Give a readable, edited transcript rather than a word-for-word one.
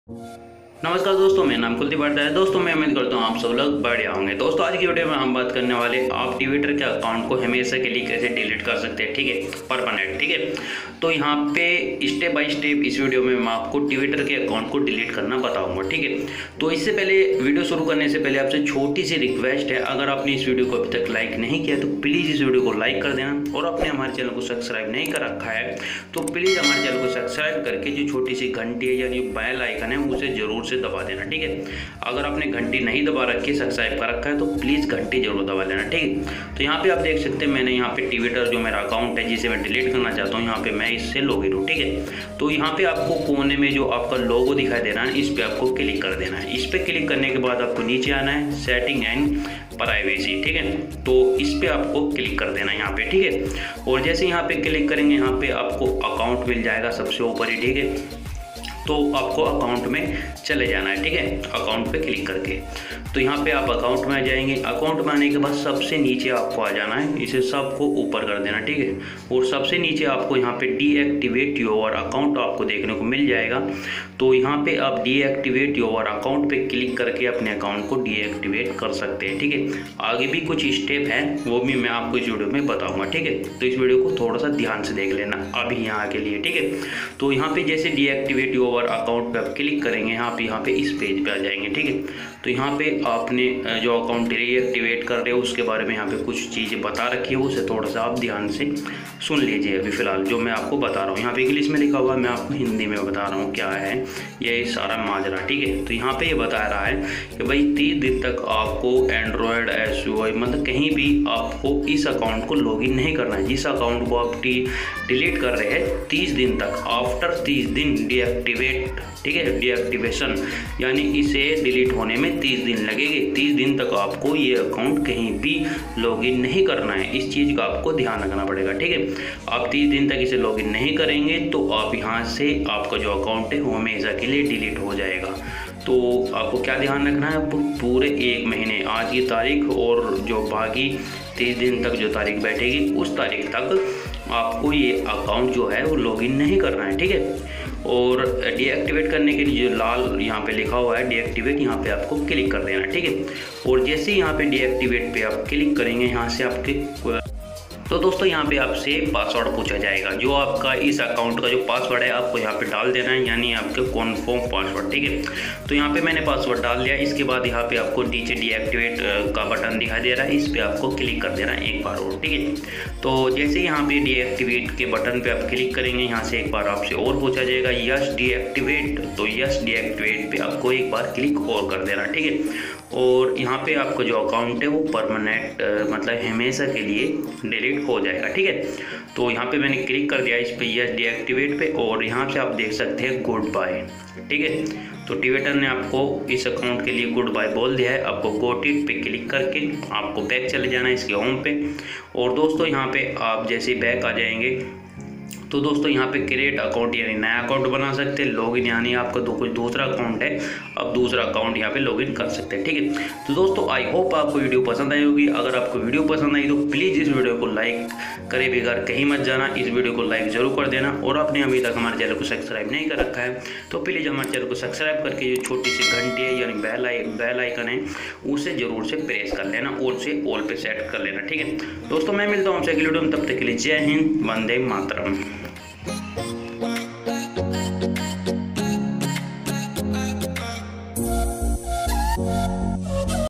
नमस्कार दोस्तों, मेरा नाम कुलदीप भारती है। दोस्तों मैं उम्मीद करता हूँ आप सब लोग बढ़िया होंगे। दोस्तों आज की वीडियो में हम बात करने वाले आप ट्विटर के अकाउंट को हमेशा के लिए कैसे डिलीट कर सकते हैं, ठीक है, परमानेंट। ठीक है, तो यहाँ पे स्टेप बाय स्टेप इस वीडियो में मैं आपको ट्विटर के अकाउंट को डिलीट करना बताऊंगा। ठीक है, तो इससे पहले वीडियो शुरू करने से पहले आपसे छोटी सी रिक्वेस्ट है, अगर आपने इस वीडियो को अभी तक लाइक नहीं किया तो प्लीज़ इस वीडियो को लाइक कर देना, और आपने हमारे चैनल को सब्सक्राइब नहीं कर रखा है तो प्लीज़ हमारे चैनल को सब्सक्राइब करके जो छोटी सी घंटी है या जो बेल आइकन है उसे जरूर से दबा देना। ठीक है, अगर आपने घंटी नहीं दबा रखी है, सब्सक्राइब कर रखा है तो प्लीज़ घंटी जरूर दबा लेना। ठीक है, तो यहाँ पे आप देख सकते हैं मैंने यहाँ पे ट्विटर जो मेरा अकाउंट है जिसे मैं डिलीट करना चाहता हूँ, यहाँ पे मैं इससे लॉगिन हूँ। ठीक है, तो यहाँ पे आपको कोने में जो आपका लोगो दिखाई दे रहा है इस पर आपको क्लिक कर देना है। इस पर क्लिक करने के बाद आपको नीचे आना है सेटिंग एंड प्राइवेसी। ठीक है, तो इस पे आपको क्लिक कर देना है यहाँ पे। ठीक है, और जैसे यहाँ पे क्लिक करेंगे यहाँ पे आपको अकाउंट मिल जाएगा सबसे ऊपर ही। ठीक है, तो आपको अकाउंट में चले जाना है। ठीक है, अकाउंट पे क्लिक करके तो यहाँ पे आप अकाउंट में आ जाएंगे। अकाउंट में आने के बाद सबसे नीचे आपको आ जाना है, इसे सबको ऊपर कर देना। ठीक है, और सबसे नीचे आपको यहाँ पे डीएक्टिवेट योर अकाउंट आपको देखने को मिल जाएगा। तो यहाँ पे आप डीएक्टिवेट योर अकाउंट पे क्लिक करके अपने अकाउंट को डीएक्टिवेट कर सकते हैं। ठीक है, आगे भी कुछ स्टेप है वो भी मैं आपको इस वीडियो में बताऊँगा। ठीक है, तो इस वीडियो को थोड़ा सा ध्यान से देख लेना अभी यहाँ के लिए। ठीक है, तो यहाँ पे जैसे डीएक्टिवेट योर अकाउंट पे आप क्लिक करेंगे यहाँ पे इस पेज पे आ जाएंगे। ठीक है, तो यहाँ पे आपने जो अकाउंट रीएक्टिवेट कर रहे हो उसके बारे में यहाँ पे कुछ चीज़ें बता रखी है, उसे थोड़ा सा आप ध्यान से सुन लीजिए। अभी फिलहाल जो मैं आपको बता रहा हूँ यहाँ पे इंग्लिश में लिखा हुआ है, मैं आपको हिंदी में बता रहा हूँ क्या है ये सारा माजरा। ठीक है, तो यहाँ पे ये बता रहा है कि भाई 30 दिन तक आपको एंड्रॉयड SUI मतलब कहीं भी आपको इस अकाउंट को लॉगिन नहीं करना है। जिस अकाउंट को आप डिलीट कर रहे हैं 30 दिन तक, आफ्टर 30 दिन डीएक्टिवेट। ठीक है, डीएक्टिवेशन यानी इसे डिलीट होने में 30 दिन लगेंगे। 30 दिन तक आपको ये अकाउंट कहीं भी लॉगिन नहीं करना है, इस चीज़ का आपको ध्यान रखना पड़ेगा। ठीक है, आप 30 दिन तक इसे लॉगिन नहीं करेंगे तो आप यहाँ से आपका जो अकाउंट है वो हमेशा के लिए डिलीट हो जाएगा। तो आपको क्या ध्यान रखना है, पूरे 1 महीने आज की तारीख और जो बाकी 30 दिन तक जो तारीख बैठेगी उस तारीख तक आपको ये अकाउंट जो है वो लॉगिन नहीं करना है। ठीक है, और डीएक्टिवेट करने के लिए जो लाल यहाँ पे लिखा हुआ है डीएक्टिवेट, यहाँ पे आपको क्लिक कर देना। ठीक है, और जैसे ही यहाँ पे डीएक्टिवेट पे आप क्लिक करेंगे यहाँ से आपके तो दोस्तों यहाँ पे आपसे पासवर्ड पूछा जाएगा। जो आपका इस अकाउंट का जो पासवर्ड है आपको यहाँ पे डाल देना है, यानी आपके कन्फर्म पासवर्ड। ठीक है, तो यहाँ पे मैंने पासवर्ड डाल दिया। इसके बाद यहाँ पे आपको नीचे डीएक्टिवेट का बटन दिखाई दे रहा है, इस पर आपको क्लिक कर देना है एक बार और। ठीक है, तो जैसे यहाँ पे डीएक्टिवेट के बटन पे आप क्लिक करेंगे यहाँ से एक बार आपसे और पूछा जाएगा यस डीएक्टिवेट, तो यस डीएक्टिवेट पे आपको एक बार क्लिक और कर देना। ठीक है, और यहाँ पे आपका जो अकाउंट है वो परमानेंट मतलब हमेशा के लिए डिलीट हो जाएगा। ठीक है, तो यहाँ पे मैंने क्लिक कर दिया इस पे यस डीएक्टिवेट पे, और यहाँ से आप देख सकते हैं गुड बाय। ठीक है, तो ट्विटर ने आपको इस अकाउंट के लिए गुड बाय बोल दिया है। आपको गॉट इट पे क्लिक करके आपको बैक चले जाना है इसके होम पे। और दोस्तों यहाँ पे आप जैसे बैक आ जाएंगे तो दोस्तों यहाँ पे क्रिएट अकाउंट यानी नया अकाउंट बना सकते हैं। लॉगिन यानी आपका कुछ दूसरा अकाउंट है, अब दूसरा अकाउंट यहाँ पे लॉगिन कर सकते हैं। ठीक है, तो दोस्तों आई होप आपको वीडियो पसंद आई होगी। अगर आपको वीडियो पसंद आई तो प्लीज़ इस वीडियो को लाइक करे बगैर कहीं मत जाना, इस वीडियो को लाइक जरूर कर देना। और आपने अभी तक हमारे चैनल को सब्सक्राइब नहीं कर रखा है तो प्लीज़ हमारे चैनल को सब्सक्राइब करके जो छोटी सी घंटी है यानी बेल आइकन है उसे जरूर से प्रेस कर लेना और उसे ऑल पे सेट कर लेना। ठीक है दोस्तों, मैं मिलता हूँ आपसे अगली वीडियो में, तब तक के लिए जय हिंद, वंदे मातरम।